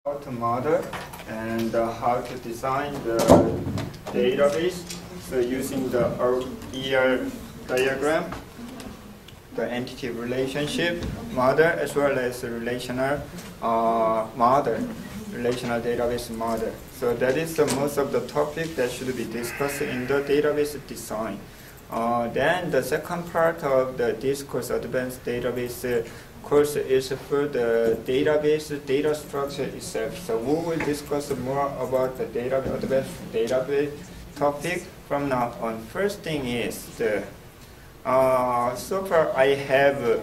how to model and how to design the database. So using the ER diagram, the entity relationship model, as well as the relational model, relational database model. So that is the most of the topic that should be discussed in the database design. Then the second part of the discourse, advanced database course, is for the database data structure itself. So we will discuss more about the advanced database topic from now on. First thing is the so far I have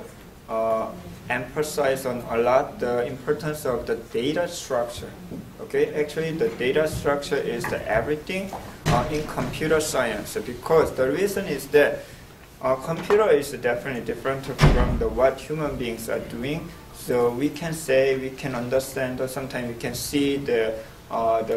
emphasized on a lot the importance of the data structure. Okay, actually the data structure is the everything in computer science, because the reason is that computer is definitely different from what human beings are doing. So we can say, we can understand, or sometimes we can see the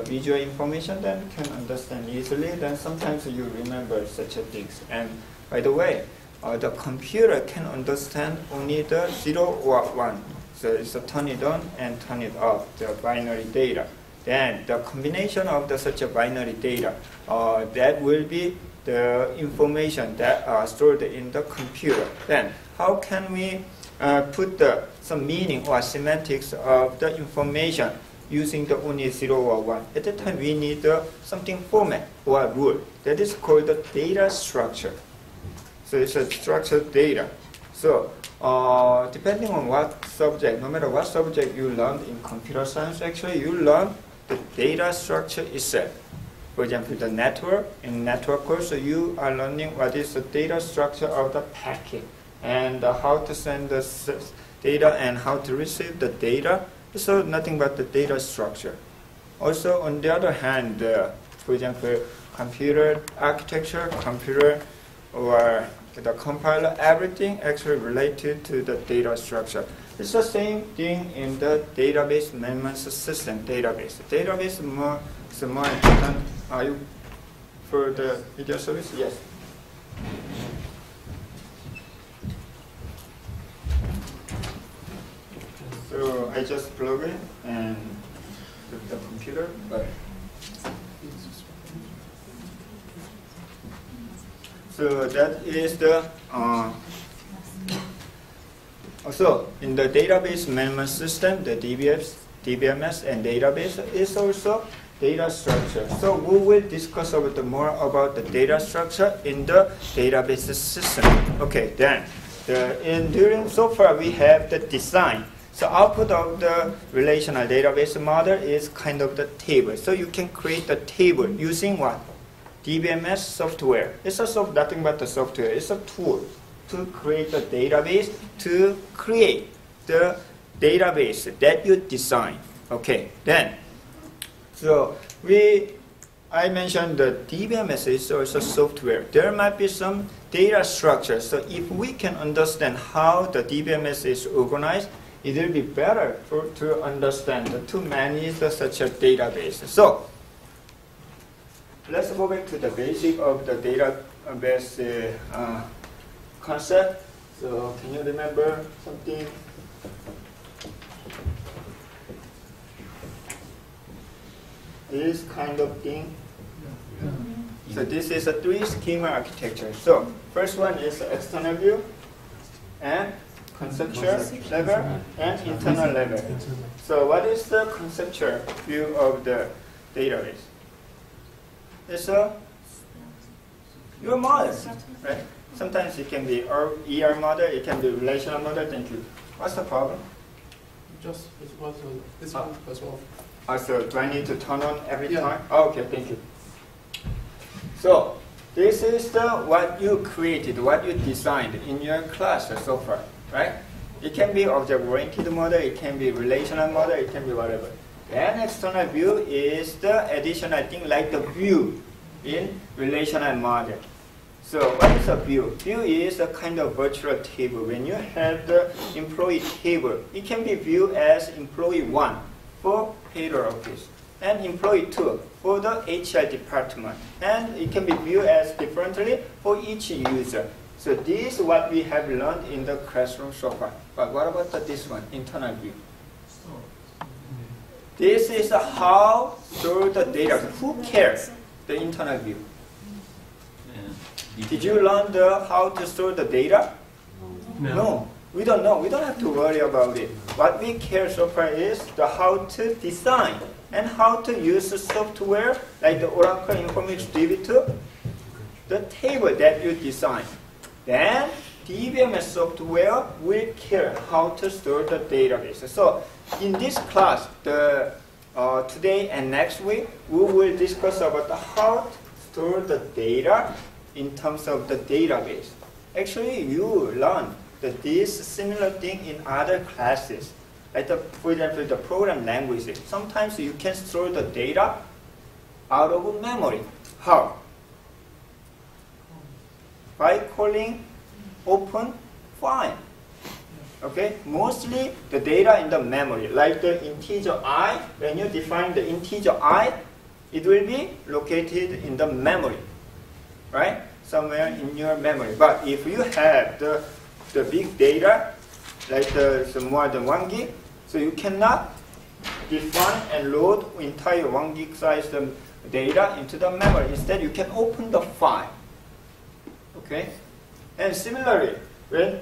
visual information, then we can understand easily. Then sometimes you remember such things. And by the way, the computer can understand only the 0 or 1. So it's a turn it on and turn it off, the binary data. Then the combination of such a binary data, that will be the information that are stored in the computer. Then how can we put some meaning or semantics of the information using the only 0 or 1? At that time we need something format or rule. That is called the data structure. So it's a structured data. So depending on what subject, no matter what subject you learned in computer science, actually you learn the data structure itself. For example, the network, in network course, you are learning what is the data structure of the packet and how to send the data and how to receive the data. So nothing but the data structure. Also, on the other hand, for example, computer architecture, computer or the compiler, everything actually related to the data structure. It's the same thing in the database management system database. Database is more important. Are you for the video service? Yes. So I just plug in and the computer, but so that is the also in the database management system, the DBMS and database is also data structure. So we will discuss more about the data structure in the database system. Okay, then during so far we have the design. So output of the relational database model is kind of the table. So you can create the table using what? DBMS software. It's nothing but the software. It's a tool to create a database, to create the database that you design. Okay, then, so I mentioned the DBMS is also software. There might be some data structure. So if we can understand how the DBMS is organized, it will be better to understand, to manage such a database. So let's go back to the basic of the database concept. So can you remember something? This kind of thing. So this is a 3-schema architecture. So first one is external view and conceptual level and internal level. So what is the conceptual view of the database? It's your model, right? Sometimes it can be ER model, it can be relational model. Thank you. What's the problem? Just this one as well. So do I need to turn on every time? Oh, okay, thank you. So this is what you created, what you designed in your class so far, right? It can be object-oriented model, it can be relational model, it can be whatever. Then external view is the additional thing like the view in relational model. So what is a view? View is a kind of virtual table. When you have the employee table, it can be viewed as employee 1 for payroll office and employee 2 for the HR department. And it can be viewed as differently for each user. So this is what we have learned in the classroom so far. But what about this one, internal view? This is how store the data. Who cares the internal view? Did you learn how to store the data? No. We don't know. We don't have to worry about it. What we care so far is the how to design and how to use the software like the Oracle Informatics DB2, the table that you design. Then DBMS software will care how to store the database. So in this class, today and next week, we will discuss about how to store the data in terms of the database. Actually, you learn this similar thing in other classes. Like for example, the program languages. Sometimes you can store the data out of memory. How? By calling open file. Okay? Mostly the data in the memory, like the integer I. When you define the integer I, it will be located in the memory, right? Somewhere in your memory. But if you have the big data, like more than 1 gig, so you cannot define and load entire 1 gig size data into the memory. Instead, you can open the file. Okay? And similarly, then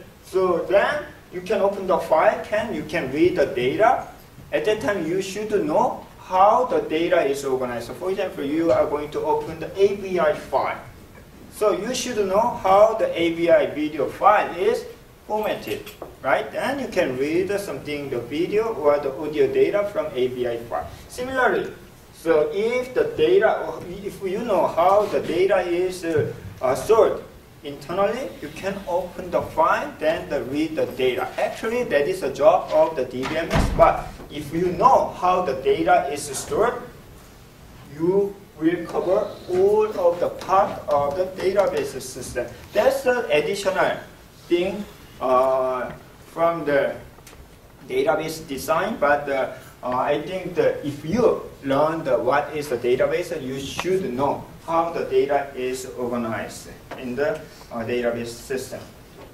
you can open the file, you can read the data. At that time, you should know how the data is organized. So for example, you are going to open the AVI file. So you should know how the AVI video file is formatted, right? Then you can read something, the video or the audio data from AVI file. Similarly, so if you know how the data is stored internally, you can open the file, then read the data. Actually, that is a job of the DBMS, but if you know how the data is stored, you will cover all of the part of the database system. That's the additional thing from the database design, but I think that if you learn what is the database, you should know how the data is organized in the database system.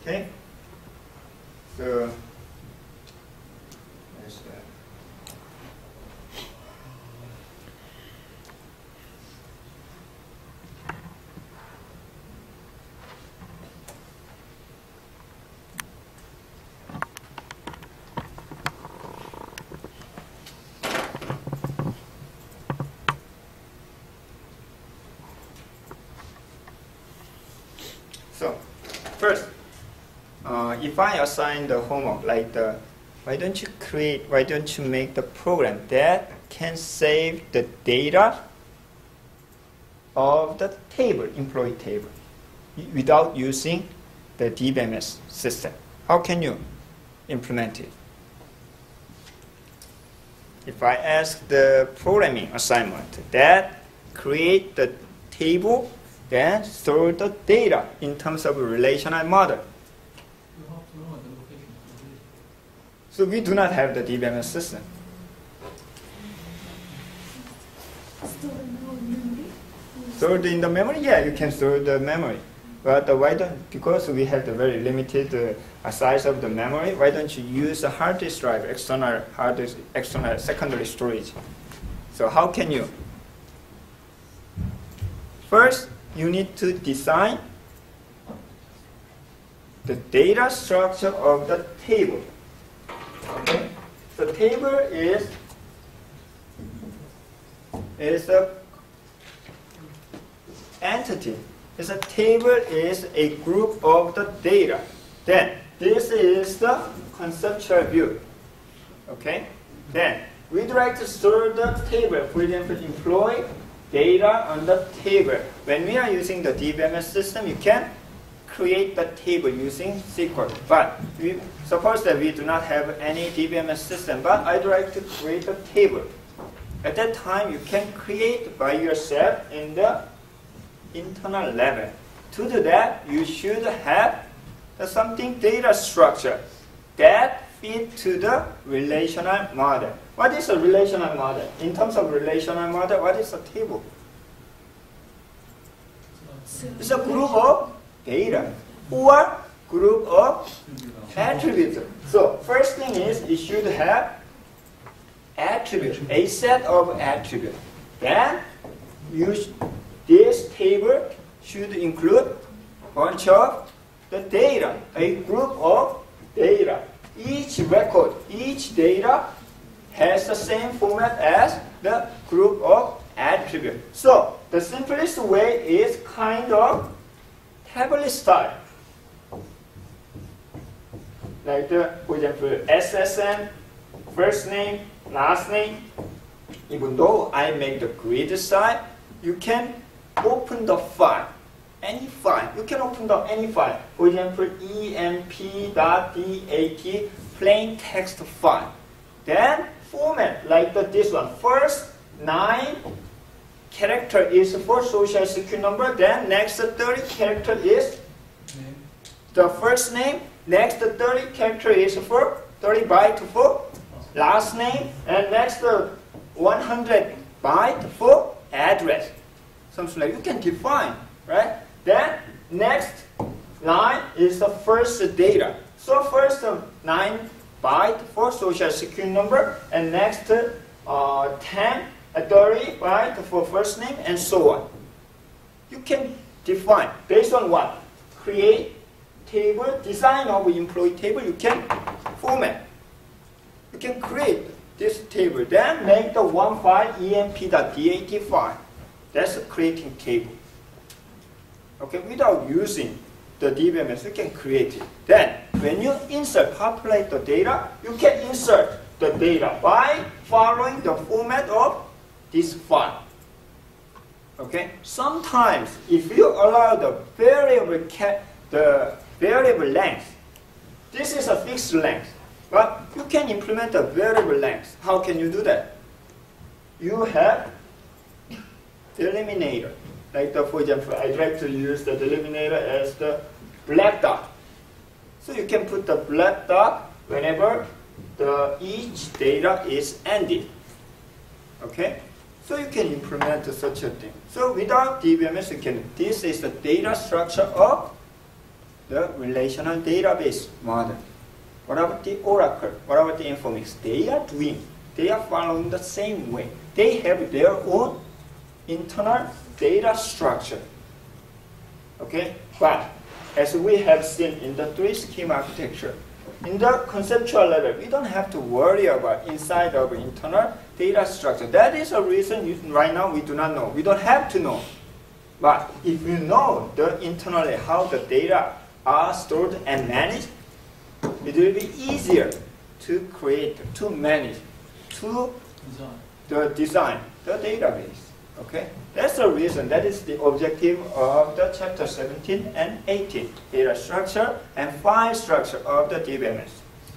Okay? So, first, if I assign the homework like why don't you make the program that can save the data of the table, employee table, without using the DBMS system? How can you implement it? If I ask the programming assignment that create the table, then store the data in terms of a relational model. You have to know the location. So we do not have the DBMS system. Stored in the memory? Yeah, you can store the memory. But why don't? Because we have the very limited size of the memory. Why don't you use a hard disk drive, external hard disk, external secondary storage? So how can you? First, you need to design the data structure of the table. Okay? The table is a entity. A table is a group of the data. Then this is the conceptual view. Okay? Then we'd like to store the table. For example, employee data on the table. When we are using the DBMS system, you can create the table using SQL. But suppose that we do not have any DBMS system, but I'd like to create a table. At that time, you can create by yourself in the internal level. To do that, you should have something data structure that fit to the relational model. What is a relational model? In terms of relational model, what is a table? It's a group of data or group of attributes. So first thing is it should have attribute, a set of attribute. Then this table should include a bunch of the data, a group of data. Each record, each data has the same format as the group of attribute. So the simplest way is kind of tablet style. Like for example, SSN, first name, last name. Even though I make the grid style, you can open the file, any file. You can open any file. For example, emp.dat, plain text file. Then format like this one. First 9 character is for social security number. Then next 30 character is the first name. Next 30 character is for 30 byte for last name. And next 100 byte for address. Something like you can define, right? Then next line is the first data. So first 9 byte for social security number, and next 10, 30 byte for first name, and so on. You can define based on what? Create table, design of employee table. You can format. You can create this table, then make the one file emp.dat file. That's creating table. Okay, without using the DBMS, you can create it. Then, when you populate the data, you can insert the data by following the format of this file. Okay. Sometimes, if you allow the variable length, this is a fixed length. But you can implement a variable length. How can you do that? You have delimiter. Like for example, I'd like to use the delimiter as the black dot. So you can put the black dot whenever each data is ended. Okay? So you can implement such a thing. So without DBMS, you can. This is the data structure of the relational database model. What about the Oracle? What about the Informix? They are following the same way. They have their own internal data structure. Okay? But as we have seen in the 3-scheme architecture, in the conceptual level, we don't have to worry about inside of internal data structure. That is a reason right now we do not know. We don't have to know. But if you know internally how the data are stored and managed, it will be easier to create, to manage, to design the database. Okay? That's the reason, that is the objective of the chapter 17 and 18, data structure and file structure of the DBMS.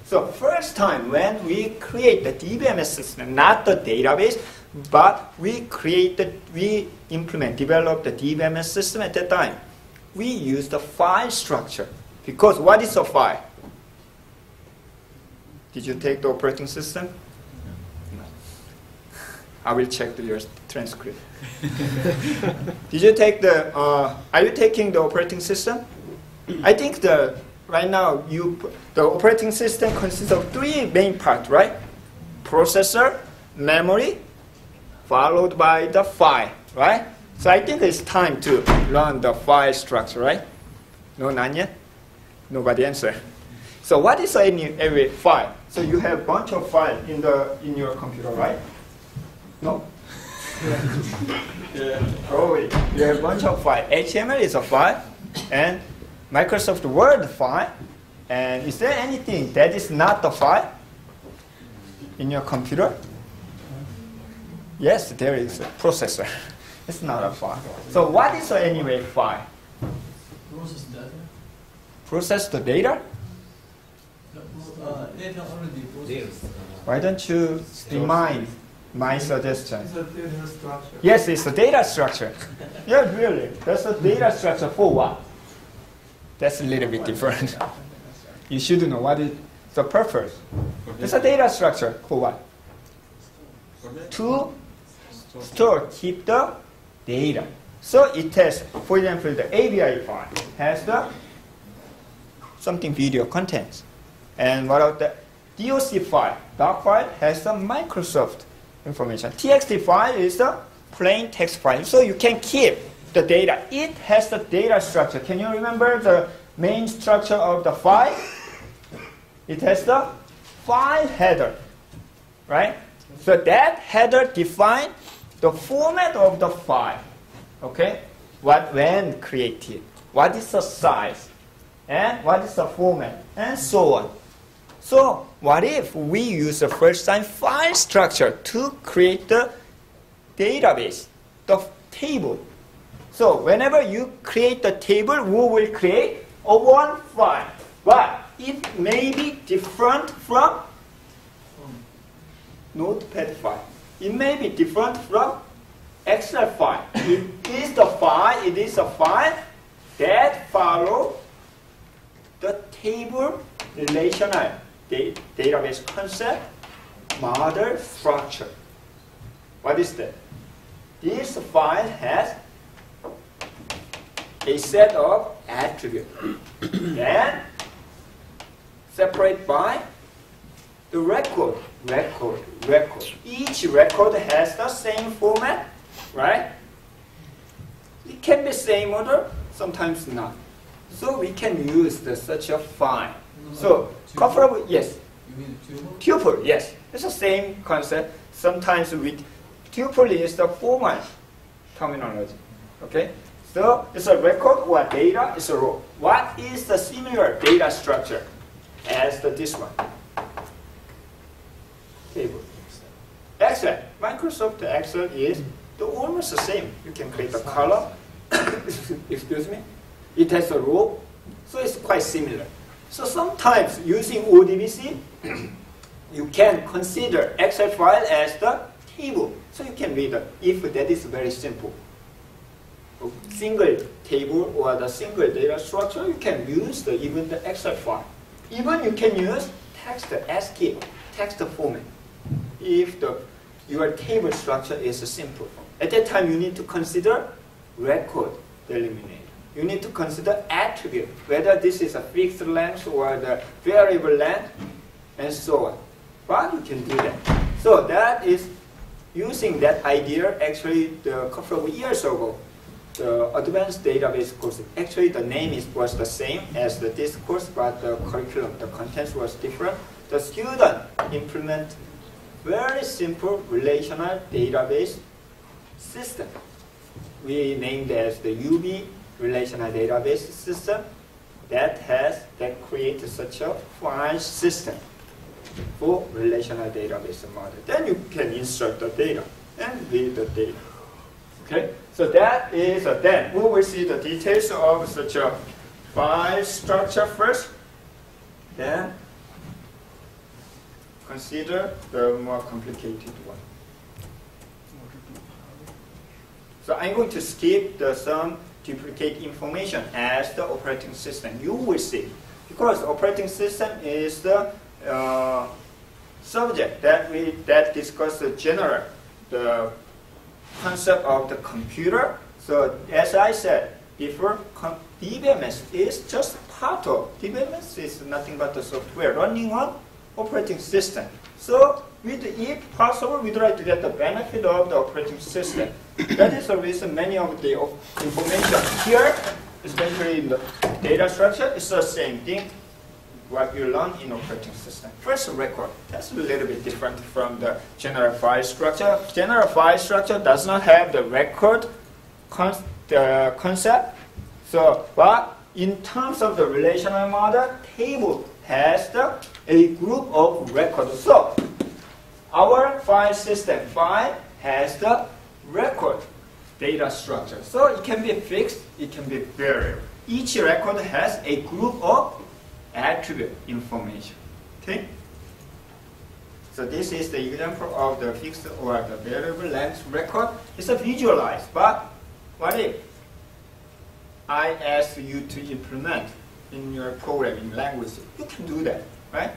So first time when we create the DBMS system, not the database, but we develop the DBMS system at that time, we use the file structure. Because what is a file? Did you take the operating system? No. I will check your transcript. Did you take are you taking the operating system? I think right now the operating system consists of 3 main parts, right? Processor, memory, followed by the file, right? So I think it's time to learn the file structure, right? No, not yet? Nobody answered. So what is every file? So you have a bunch of files in your computer, right? No? Yeah. Probably. You have a bunch of files. HTML is a file, and Microsoft Word file. And is there anything that is not a file in your computer? Yes, there is a processor. It's not a file. So what is anyway file? Process data. Process the data? Data already processed. Why don't you remind my suggestion? It's a data structure. Yes, it's a data structure. Yeah, really. That's a data structure for what? That's a little bit different. You should know what is the purpose. It's a data structure for what? To store, keep the data. So it has, for example, the AVI file has the something video contents. And what about the DOC file, doc file has the Microsoft information. TXT file is the plain text file. So you can keep the data. It has the data structure. Can you remember the main structure of the file? It has the file header, right? So that header defines the format of the file. Okay? When created, what is the size, and what is the format, and so on. So what if we use the first-time file structure to create the database, the table? So whenever you create the table, we will create a one file, but it may be different from Notepad file. It may be different from Excel file. It is a file that follows the table relational database concept model structure. What is that? This file has a set of attributes and separated by the record. Each record has the same format, right? It can be same order, sometimes not. So we can use such a file. So comfortable, yes. You mean tuple? Tuple, yes. It's the same concept. Sometimes with tuple is the format terminology. Okay? So it's a record or data is a row. What is the similar data structure as this one? Table. Excel. Microsoft Excel is almost the same. You can create a column. Excuse me. It has a row. So it's quite similar. So sometimes using ODBC, you can consider Excel file as the table. So you can read it if that is very simple. A single table or the single data structure, you can use even the Excel file. Even you can use text ASCII, text format. If your table structure is simple. At that time, you need to consider record delimiter. You need to consider attribute, whether this is a fixed length or the variable length, and so on. But you can do that. So that is using that idea. Actually, a couple of years ago, the advanced database course. Actually, the name was the same as this course, but the curriculum, the contents was different. The student implement very simple relational database system. We named as the UB relational database system that creates such a file system for relational database model. Then you can insert the data and read the data. Okay, so that is then we will see the details of such a file structure first. Then consider the more complicated one. So I'm going to skip some duplicate information as the operating system. You will see, because operating system is the subject that discuss the concept of the computer. So as I said before, DBMS is just part of. DBMS is nothing but the software running on operating system. So if possible, we try to get the benefit of the operating system. That is the reason many of the information here, especially in the data structure, is the same thing what you learn in operating system. First, record. That's a little bit different from the general file structure. General file structure does not have the record concept. So, but in terms of the relational model, table has a group of records. So, our file system has the record data structure. So it can be fixed, it can be variable. Each record has a group of attribute information. Okay? So this is the example of the fixed or the variable length record. It's a visualized, but what if I ask you to implement in your programming language? You can do that, right?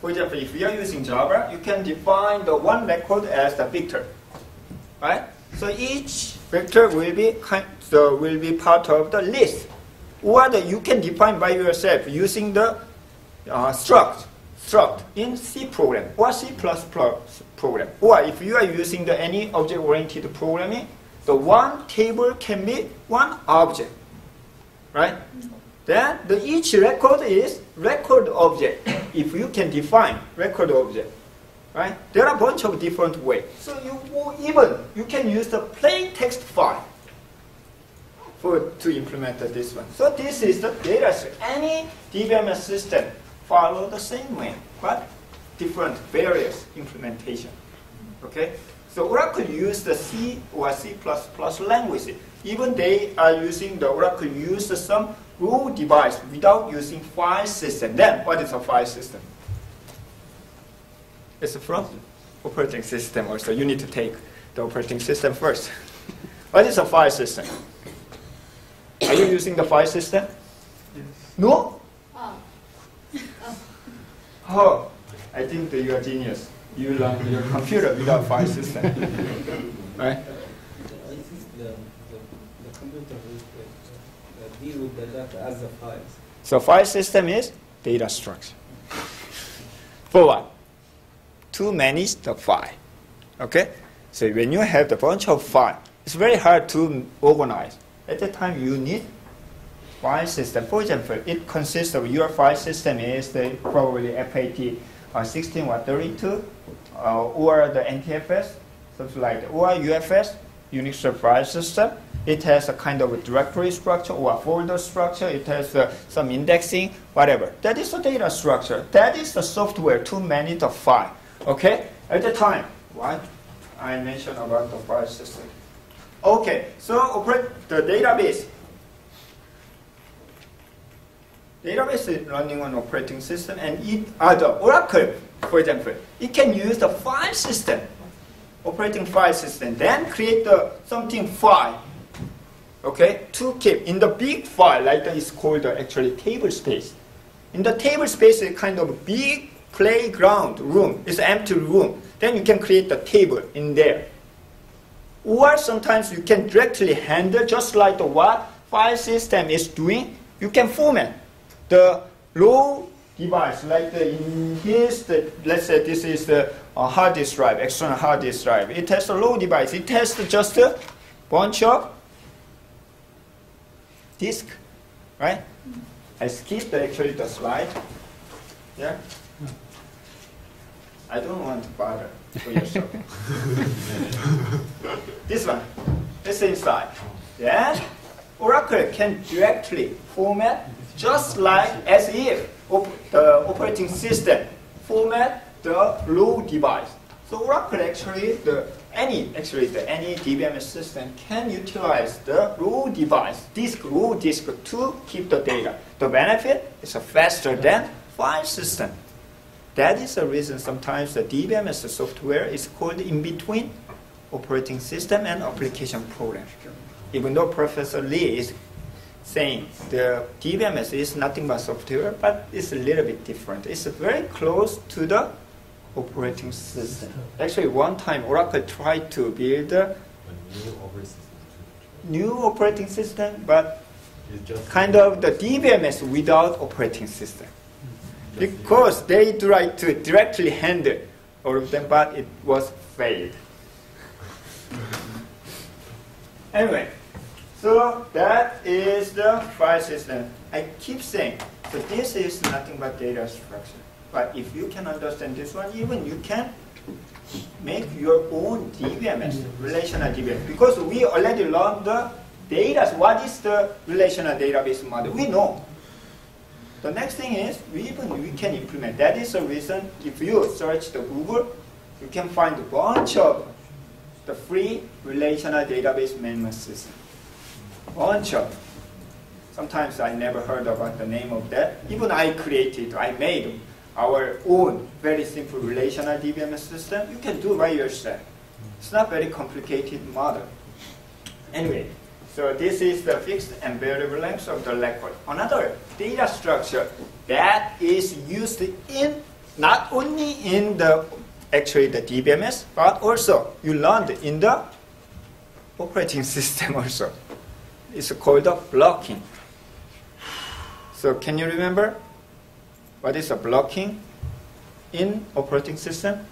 For example, if we are using Java, you can define the one record as the vector, right? So each vector will be part of the list, or you can define by yourself using the struct. struct in C program or C++ program, or if you are using the any object-oriented programming, the one table can be one object, right? Then each record is record object. If you can define record object, right? There are a bunch of different ways. So you can use the plain text file to implement this one. So this is the data structure. Any DBMS system follow the same way, but different various implementation. Okay? So Oracle use the C or C++ language. Even they are using the Oracle use some raw device without using file system. Then what is a file system? It's from operating system also. You need to take the operating system first. What is a file system? Are you using the file system? Yes. No? Oh. Oh, I think that you are genius. You learn your computer without file system. Right? I think the computer will deal with the data as a files. So file system is data structure. For what? To manage the file. Okay? So when you have the bunch of file, it's very hard to organize. At that time, you need file system. For example, it consists of your file system is probably FAT 16 or 32, or the NTFS, something like that, or UFS, Unix file system. It has a kind of a directory structure or a folder structure. It has some indexing, whatever. That is the data structure. That is the software to manage the file. Okay? At the time, what I mentioned about the file system. Okay, so operate the database. Database is running on operating system, and the Oracle, for example, it can use the file system, operating file system, then create something file, okay, to keep in the big file, like that is called actually table space. In the table space, is kind of big playground room. It's an empty room. Then you can create the table in there. Or sometimes you can directly handle, just like the what file system is doing, you can format the raw device, like let's say this is the hard disk drive, external hard disk drive. It has a raw device. It has just a bunch of disk, right? I skipped actually the slide. Yeah? I don't want to bother for yourself. This one, it's inside. Yeah? Oracle can directly format just like as if the operating system format the raw device. So Oracle actually any DBMS system can utilize the raw device, raw disk to keep the data. The benefit is faster than file system. That is the reason sometimes the DBMS software is called in between operating system and application program. Even though Professor Lee is saying the DBMS is nothing but software, but it's a little bit different. It's very close to the operating system. Actually, one time Oracle tried to build a new operating system, but kind of the DBMS without operating system. Because they tried to directly handle all of them, but it was failed. Anyway, so that is the file system. I keep saying, so this is nothing but data structure. But if you can understand this one, even you can make your own DBMS, relational DBMS. Because we already learned the data. What is the relational database model? We know. The next thing is, we can implement. That is the reason, if you search the Google, you can find a bunch of the free relational database management system. Bunch of. Sometimes I never heard about the name of that. Even I made our own very simple relational DBMS system. You can do by yourself. It's not very complicated model. Anyway, so this is the fixed and variable length of the record. Another data structure that is used in not only in the DBMS, but also you learned in the operating system also. It's called the blocking. So can you remember what is a blocking? in operating system?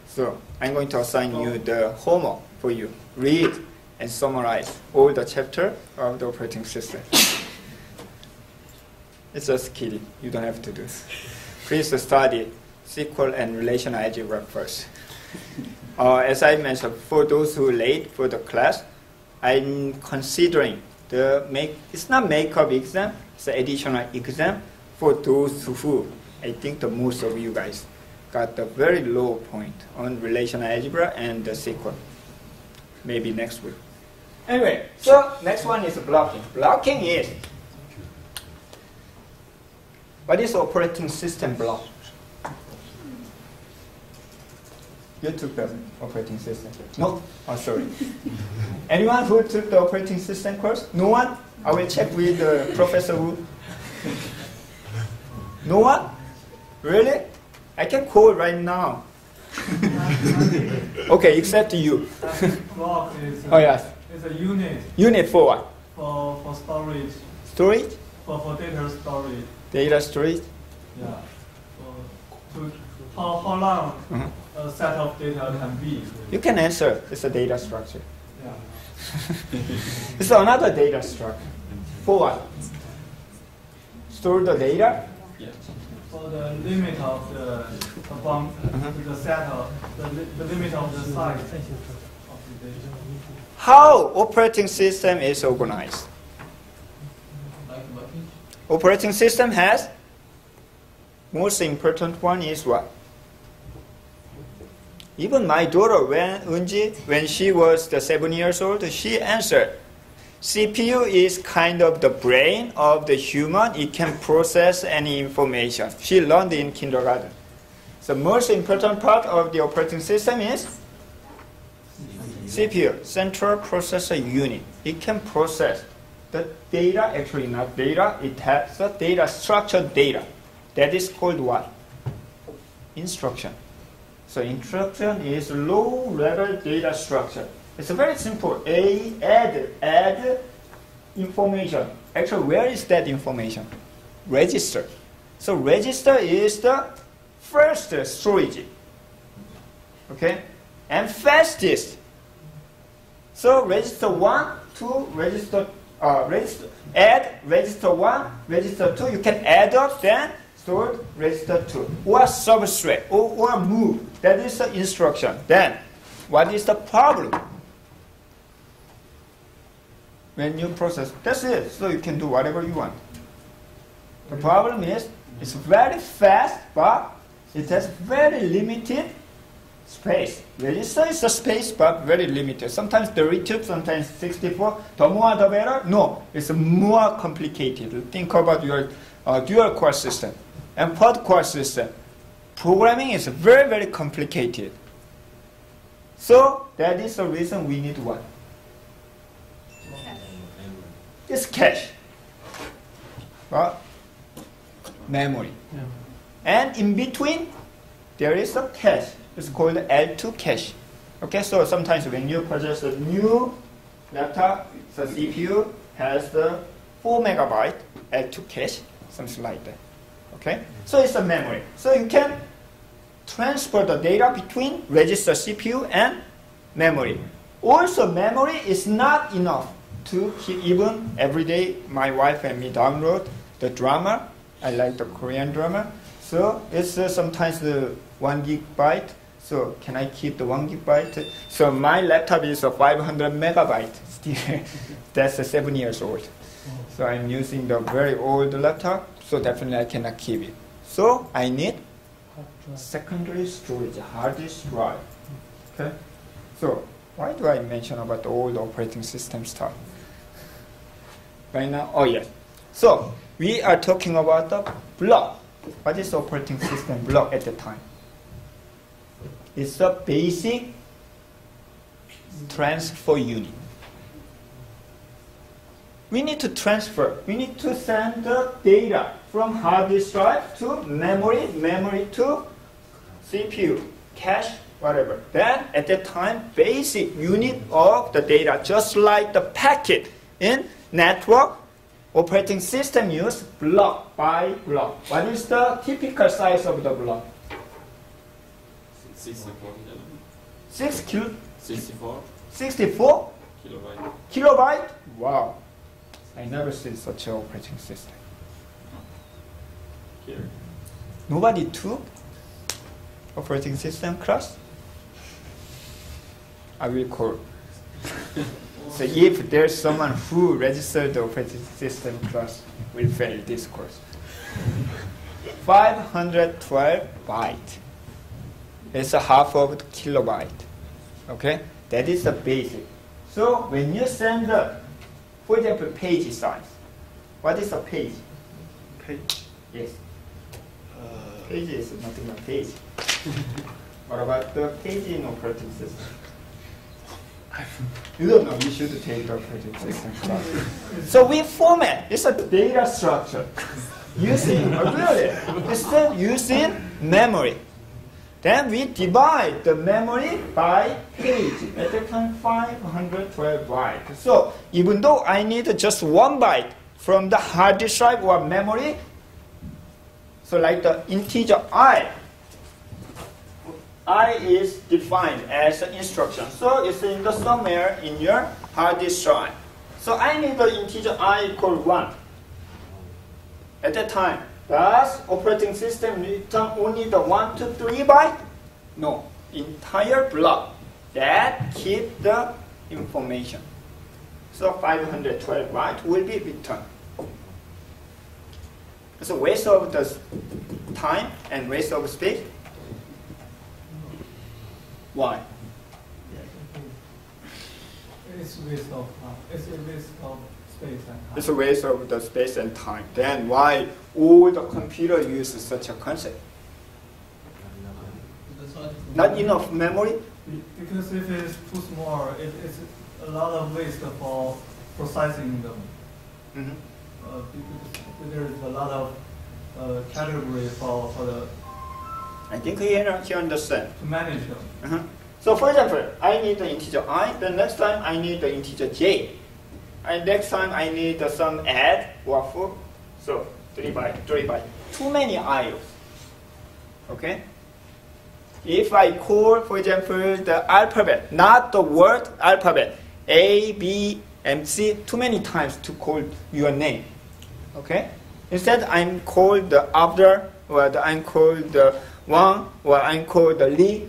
So I'm going to assign you the homework for you. Read and summarize all the chapter of the operating system. It's just kidding. You don't have to do this. Please study SQL and relational algebra first. As I mentioned, for those who are late for the class, I'm considering it's not make-up exam, it's an additional exam for those who, I think the most of you guys got the very low point on relational algebra and the SQL. Maybe next week. Anyway, so next one is blocking. Blocking is, what is operating system block? You took the operating system? No? Oh, sorry. Anyone who took the operating system course? No one? I will check with Professor Wu. No one? Really? I can call right now. Okay, except you. Block is Oh, yes. It's a unit Unit for what? for storage, Storage? for data storage. Data storage? Yeah. To how long Mhm. a set of data can be. You can answer. It's a data structure. Yeah. It's another data structure. For what? Store the data? For the limit of the the set of the limit of the size of the data. How operating system is organized? Like bucket. Operating system has most important one is what? Even my daughter, when she was 7 years old, she answered, CPU is kind of the brain of the human. It can process any information. She learned in kindergarten. The most important part of the operating system is CPU, Central Processor Unit. It can process the data, actually not data, it has the data, structured data. That is called what? Instruction. So instruction is low-level data structure. It's very simple. Add information. Actually, where is that information? Register. So register is the first storage. Okay? And fastest. So register 1, 2, add register 1, register 2. You can add up, then store register 2. Or subtract, or move. That is the instruction. Then, what is the problem? When you process, that's it. So you can do whatever you want. The problem is, it's very fast, but it has very limited space. Register is a space, but very limited. Sometimes 32, sometimes 64. The more the better? No, it's more complicated. Think about your dual core system and quad core system. Programming is very, very complicated. So that is the reason we need what? It's cache. Well, memory. Yeah. And in between, there is a cache. It's called L2 cache. Okay, so sometimes when you purchase a new laptop, the CPU has the 4 megabyte L2 cache, something like that. Okay, so it's a memory. So you can transfer the data between register CPU and memory. Also, memory is not enough to even every day my wife and me download the drama. I like the Korean drama. So it's sometimes the 1 gigabyte. So can I keep the 1 gigabyte? So my laptop is a 500 megabyte. Still, that's 7 years old. So I'm using the very old laptop. So definitely I cannot keep it. So I need secondary storage, hard disk drive. Okay. So why do I mention about the old operating system stuff? Right now, oh yes. So we are talking about the block. What is the operating system block at the time? It's the basic transfer unit. We need to transfer. We need to send the data from hard disk drive to memory, memory to CPU, cache, whatever. Then at that time, basic unit of the data, just like the packet in network, operating system use block by block. What is the typical size of the block? 64 64 kilobyte. kilobyte? Wow. I never seen such an operating system. Here. Nobody took operating system class? I will call. So if there's someone who registered the operating system class, will fail this course. 512 byte. It's a half of the kilobyte. Okay? That is the basic. So when you send the, for example, page size, what is a page? Page. Yes. Page is nothing but page. What about the page in operating system? You don't know, you should take the operating system class. So we format, it's a data structure. Using, really, instead using memory. Then we divide the memory by page. At the time, 512 bytes. So even though I need just 1 byte from the hard disk drive or memory, so like the integer I is defined as an instruction. So it's in the somewhere in your hard disk drive. So I need the integer I equal 1. At that time, does operating system return only the 1 to 3 byte? No, entire block that keep the information. So 512 byte will be returned. It's a waste of the time and waste of space. Why? It's a waste of space and time. It's a waste of the space and time. Then why all the computer uses such a concept? Not enough memory? Because if it's too small, it's a lot of waste for processing them. Mm-hmm. Because there is a lot of category for the I think he understand. to manage them. Uh-huh. So for example, I need the integer I, the next time I need the integer j. And next time I need some add or for. So 3 byte, 3 byte. Too many IOs. Okay? If I call, for example, the alphabet, not the word alphabet, A, B, M, C, too many times to call your name. Okay? Instead, I'm called the Abdul, or I'm called the Wang, or I'm called the Li.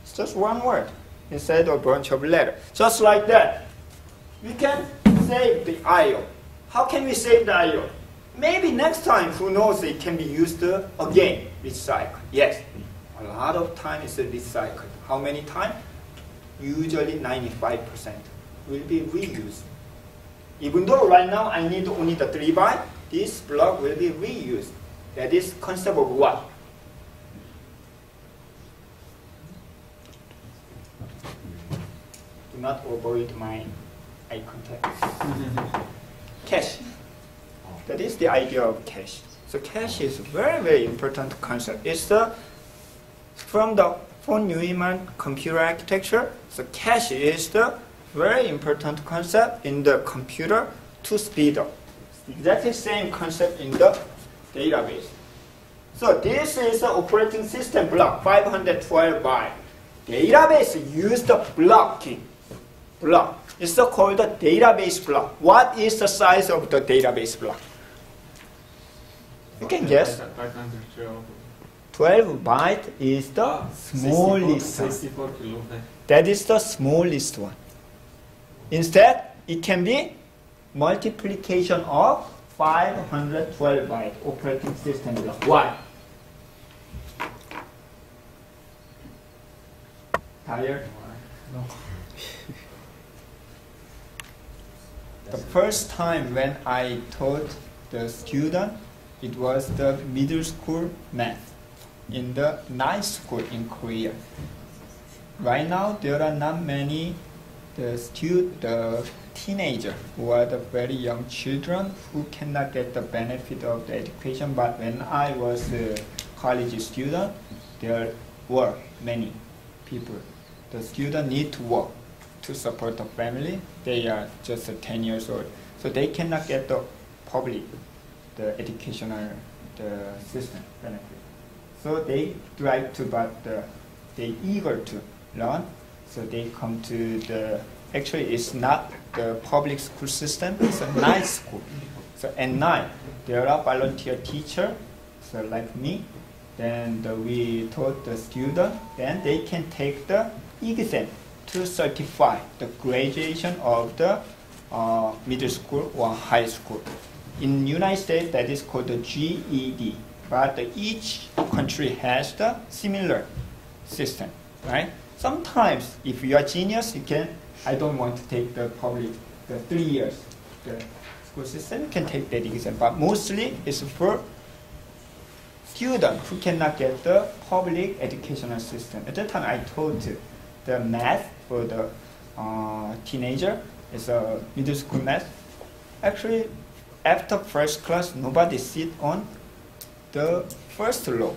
It's just one word instead of a bunch of letters. Just like that. We can save the I/O. How can we save the I/O? Maybe next time, who knows, it can be used again, recycle. Yes, a lot of time is recycled. How many times? Usually 95% will be reused. Even though right now I need only the 3 byte, this block will be reused. That is concept of what? Do not avoid my eye contact. Cache. That is the idea of cache. So cache is a very, very important concept. It's from the von Neumann computer architecture. So cache is the very important concept in the computer to speed up. Exactly same concept in the database. So this is the operating system block, 512 byte. Database use the blocking. Block. It's called the database block. What is the size of the database block? You can guess. 12 byte is the smallest one. 64 kilobyte. That is the smallest one. Instead, it can be multiplication of 512 byte operating system block. Why? Tired? No. The first time when I taught the student, it was the middle school math in the ninth school in Korea. Right now, there are not many the teenager who are the very young children who cannot get the benefit of the education. But when I was a college student, there were many people. The student need to work to support the family. They are just 10 years old. So they cannot get the public, the educational, the system benefit. So they try to, but they eager to learn. So they come to the, actually it's not the public school system, it's a night school. So at night, there are volunteer teachers, so like me. Then we taught the student, then they can take the exam to certify the graduation of the middle school or high school. In United States, that is called the GED. But each country has the similar system, right? Sometimes, if you are genius, you can, I don't want to take the public, the 3 years, the school system, you can take that exam. But mostly, it's for students who cannot get the public educational system. At that time, I taught the math for the teenager. It's a middle school math. Actually, after first class, nobody sit on the first row.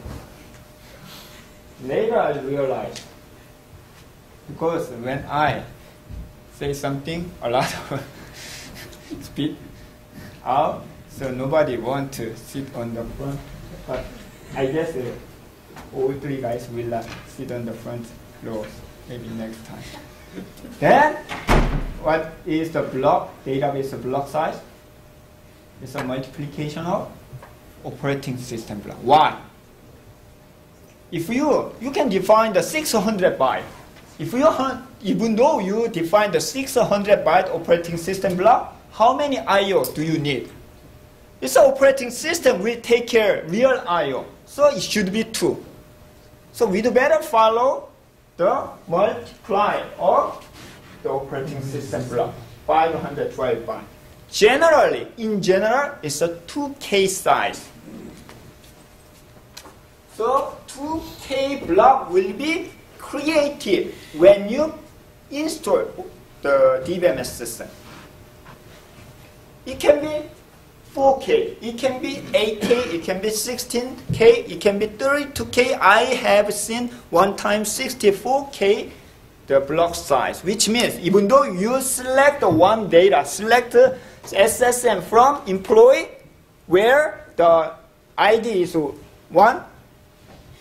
Later, I realized, because when I say something, a lot of speak out, so nobody want to sit on the front. But I guess all 3 guys will not sit on the front row, maybe next time. Then, what is the block, database block size? It's a multiplication of operating system block. Why? If you can define the 600 byte. Even though you define the 600 byte operating system block, how many I/O do you need? It's an operating system will take care real I/O, so it should be 2. So we do better follow the multiply of the operating system block, 512 byte. Generally, in general, it's a 2K size. So 2K block will be created when you install the DBMS system. It can be 4K, it can be 8K, it can be 16K, it can be 32K. I have seen one time 64K the block size, which means even though you select one data, select SSM from employee where the ID is 1,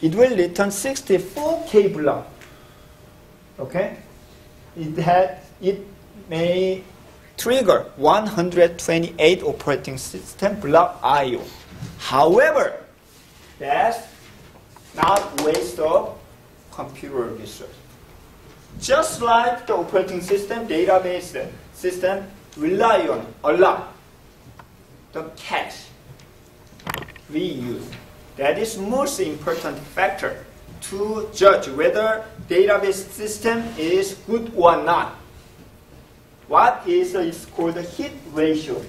it will return 64K block. Okay? It may trigger 128 operating system block I/O. However, that's not waste of computer resource. Just like the operating system, database system rely on a lot the cache we use. That is most important factor to judge whether database system is good or not. What is called the hit ratio.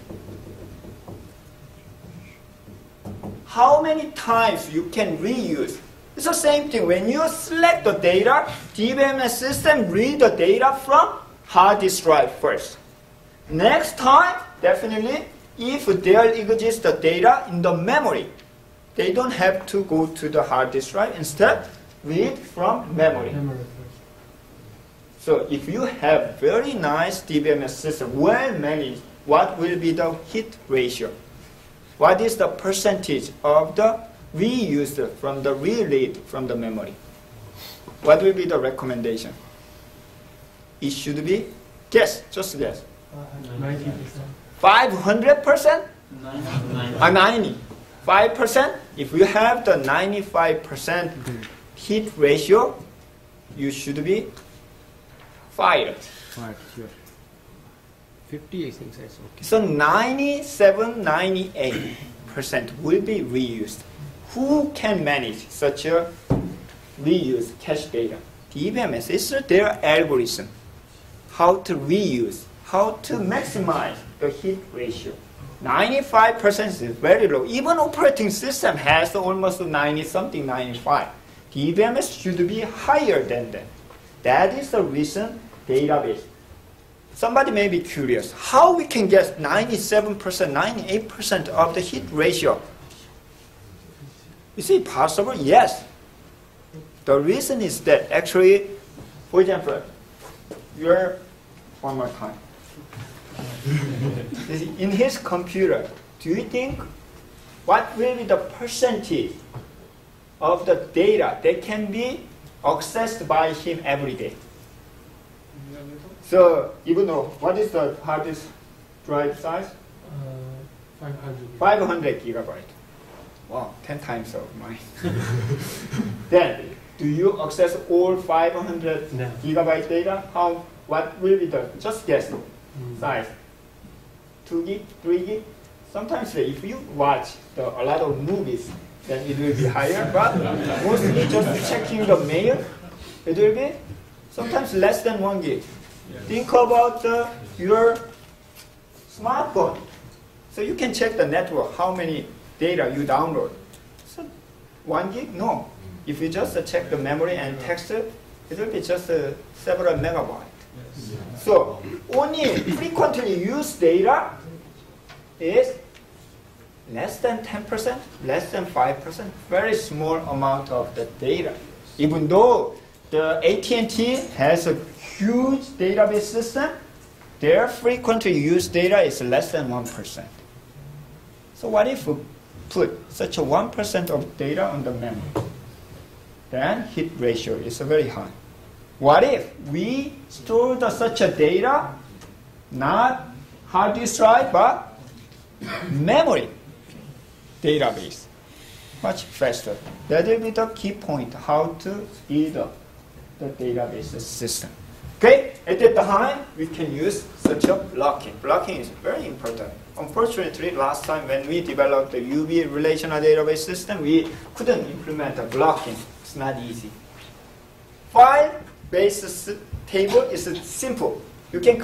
How many times you can reuse? It's the same thing. When you select the data, DBMS system read the data from hard disk drive first. Next time, definitely, if there exists the data in the memory, they don't have to go to the hard disk drive. Instead, read from memory. So if you have very nice DBMS system, well managed, what will be the hit ratio? What is the percentage of the reused from the reread from the memory? What will be the recommendation? It should be, guess, just guess. 90%. 500%? 90. 5%? If you have the 95% hit ratio, you should be fired. 50, I think that's okay. So 97, 98% will be reused. Who can manage such a reuse cache data? DBMS is their algorithm. How to reuse, how to maximize the hit ratio. 95% is very low. Even operating system has almost 90-something, 95. DBMS should be higher than that. That is the reason database. Somebody may be curious, how we can get 97%, 98% of the hit ratio? Is it possible? Yes. The reason is that actually, for example, one more time. In his computer, do you think what will be the percentage of the data that can be accessed by him every day? So, even though, what is the hard disk drive size? 500. 500 gigabyte. Wow, 10 times of mine. Then, do you access all 500 No. gigabyte data? What will be the, just guess, size? 2 gig, 3 gig? Sometimes if you watch a lot of movies, then it will be higher, but mostly just checking the mail, it will be sometimes less than 1 gig. Think about your smartphone. So you can check the network, how many data you download. So 1 gig? No. If you just check the memory and text it will be just several megabytes. So only frequently used data is less than 10%, less than 5%, very small amount of the data. Even though the AT&T has a huge database system, their frequently used data is less than 1%. So what if we put such a 1% of data on the memory? Then hit ratio is very high. What if we store such a data, not hard disk drive, but memory database? Much faster. That will be the key point, how to speed up the database system. Okay, at that time, we can use such a blocking. Blocking is very important. Unfortunately, last time when we developed the UB relational database system, we couldn't implement the blocking. It's not easy. File-based table is simple. You can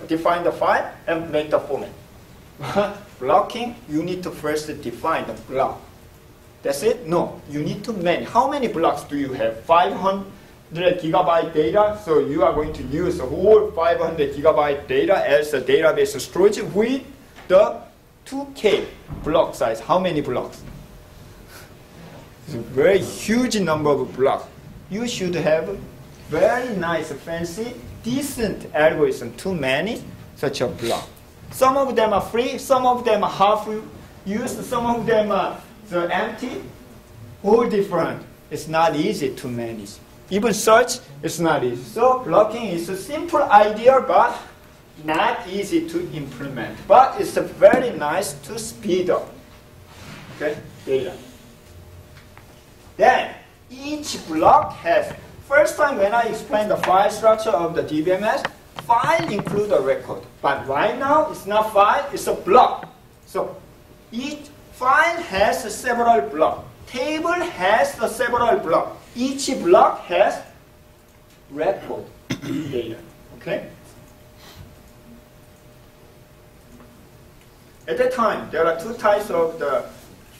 define the file and make the format. Blocking, you need to first define the block. That's it? No, you need to manage. How many blocks do you have? 500 gigabyte data, so you are going to use the whole 500 gigabyte data as a database storage with the 2K block size. How many blocks? It's a very huge number of blocks. You should have very nice, fancy, decent algorithm to manage such a block. Some of them are free, some of them are half used, some of them are empty, all different. It's not easy to manage. Even search is not easy. So blocking is a simple idea, but not easy to implement. But it's very nice to speed up data. Then each block has, first time when I explained the file structure of the DBMS, file include a record. But right now it's not file, it's a block. So each file has several blocks. Table has several blocks. Each block has record data. Okay? At that time, there are two types of the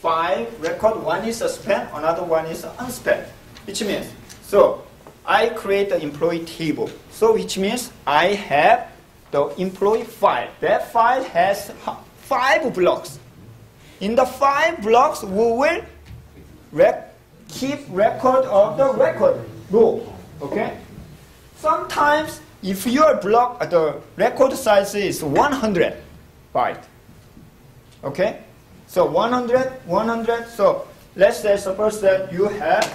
file record. One is a span, another one is unspanned. Which means, so I create the employee table. So which means I have the employee file. That file has 5 blocks. In the 5 blocks, we will keep record of the record row. Okay? Sometimes, if your block, the record size is 100 byte. Okay? So 100. So let's say, suppose that you have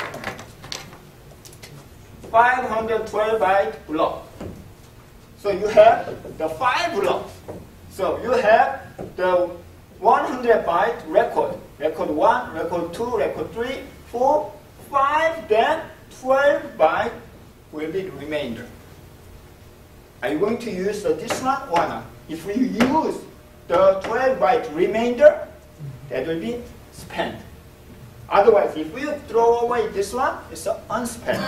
512 byte block. So you have the 5 blocks. So you have the 100 byte record. Record 1, record 2, record 3, 4, 5, then 12 byte will be the remainder. Are you going to use this one or not? If you use the 12 byte remainder, that will be spent. Otherwise, if you throw away this one, it's unspent.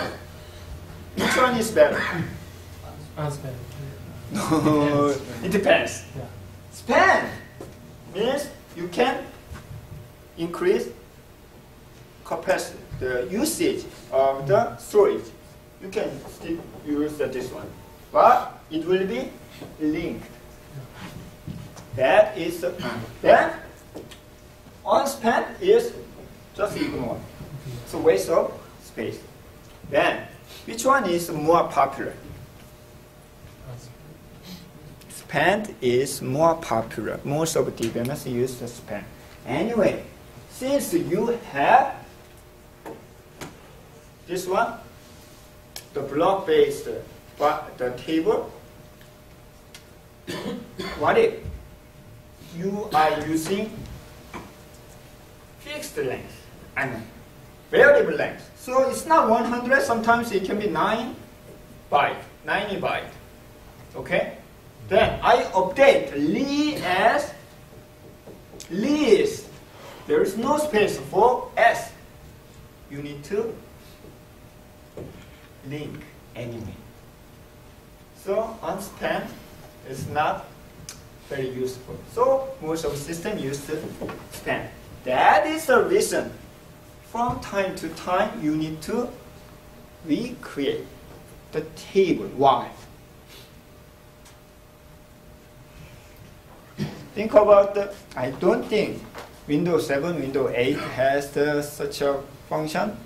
Which one is better? Unspent. No, it depends. Yeah. Spend means you can increase capacity, the usage of the storage. You can still use this one, but it will be linked. That is then unspent is just ignore. It's a waste of space. Then which one is more popular? span is more popular. Most of DBMS use the span. Anyway, since you have this one, the block-based the table, what if you are using fixed length, I mean variable length. So it's not 100, sometimes it can be 90 byte, okay? Then I update li as list. There is no space for s. You need to link anyway. So unspan is not very useful. So most of the system use the span. That is the reason from time to time you need to recreate the table. Why? Think about I don't think Windows 7, Windows 8 has such a function,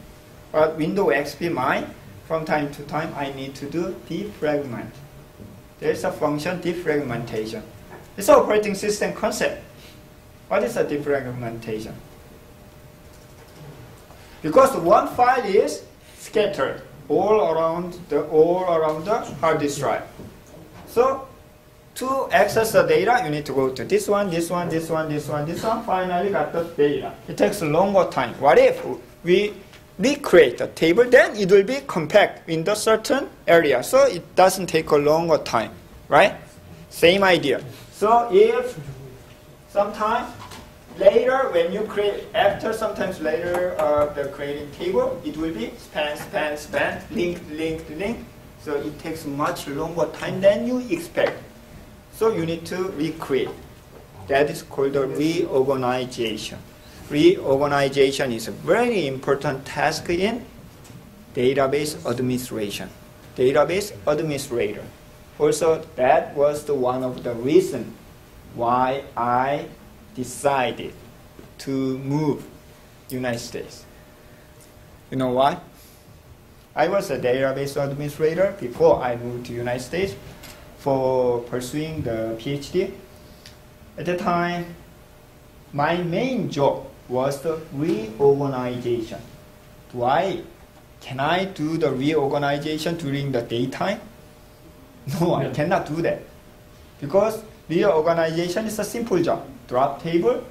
but Windows XP mine, from time to time I need to do defragment. There's a function defragmentation. It's an operating system concept. What is a defragmentation? Because one file is scattered all around the hard disk drive. So to access the data, you need to go to this one, finally got the data. It takes a longer time. What if we recreate a table, then it will be compact in the certain area, so it doesn't take a longer time, right? Same idea. So if sometime later, when you create, sometimes later the creating table, it will be span, link. So it takes much longer time than you expect. So you need to recreate. That is called the reorganization. Reorganization is a very important task in database administration. Database administrator. Also, that was one of the reasons why I decided to move United States. You know why? I was a database administrator before I moved to United States for pursuing the PhD. At the time, my main job was the reorganization. Can I do the reorganization during the daytime? No, I cannot do that. Because reorganization is a simple job. Drop table,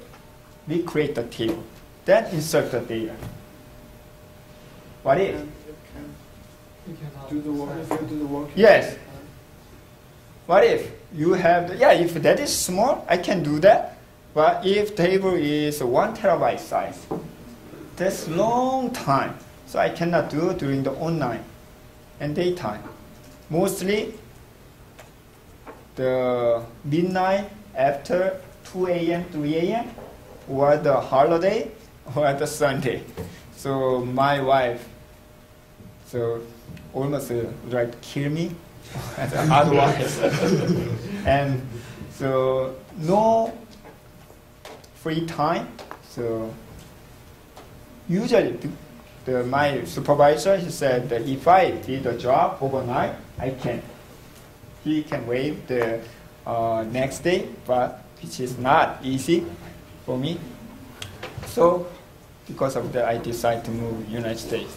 recreate the table, then insert the data. What if? Do the work, if you do the work. Yes. What if you have, if that is small, I can do that. But if table is 1 terabyte size, that's long time. So I cannot do it during the online and daytime. Mostly the midnight after 2 a.m., 3 a.m., or the holiday, or the Sunday. So my wife, almost like to kill me, otherwise. And so no free time. So usually my supervisor, he said that if I did the job overnight, he can wait the next day, but which is not easy for me. So because of that, I decided to move United States.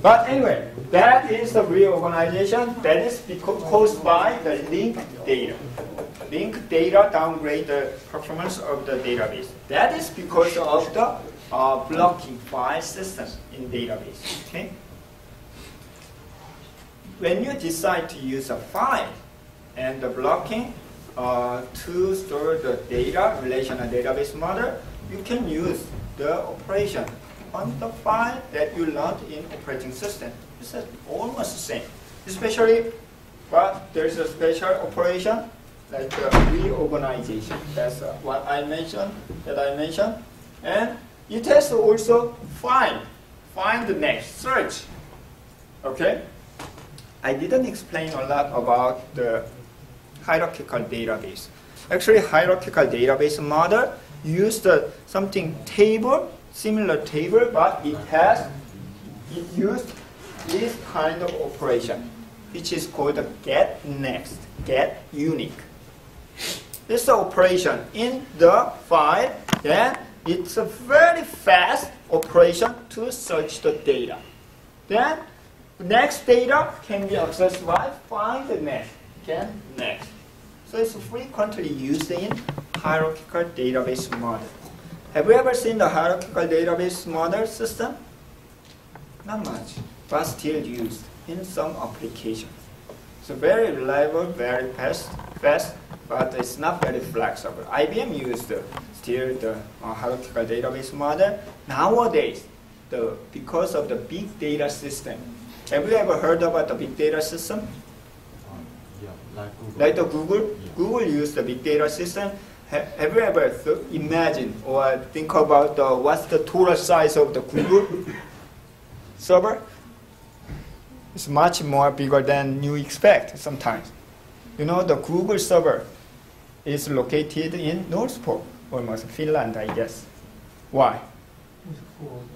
But anyway, that is the reorganization. That is caused by the linked data. Linked data downgrade the performance of the database. That is because of the blocking file system in database. Okay. When you decide to use a file and the blocking to store the data, relational database model, you can use the operation on the file that you learned in operating system. It's almost the same. Especially, but there's a special operation like reorganization. That's what I mentioned. And it has to also find the next, search. Okay. I didn't explain a lot about the hierarchical database. Actually, hierarchical database model used something table, similar table, but it used this kind of operation. which is called the get next, get unique. This operation in the file, then it's a very fast operation to search the data. Then next data can be accessed by find the next, get next. So it's frequently used in hierarchical database model. Have you ever seen the hierarchical database model system? Not much, but still used in some applications. So very reliable, very fast, but it's not very flexible. IBM used still the hierarchical database model. Nowadays, because of the big data system, have you ever heard about the big data system? Yeah, like Google. Like the Google? Yeah. Google used the big data system. Have you ever imagined or think about what's the total size of the Google server? It's much more bigger than you expect sometimes. You know, the Google server is located in North Pole, almost Finland, I guess. Why?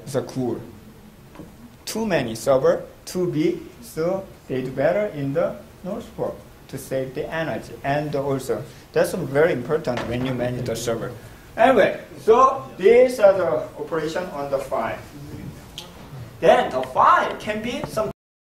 It's a cool. Too many server, too big, so they do better in the North Pole to save the energy. And also, that's very important when you manage the server. Anyway, so these are the operation on the file. Then the file can be some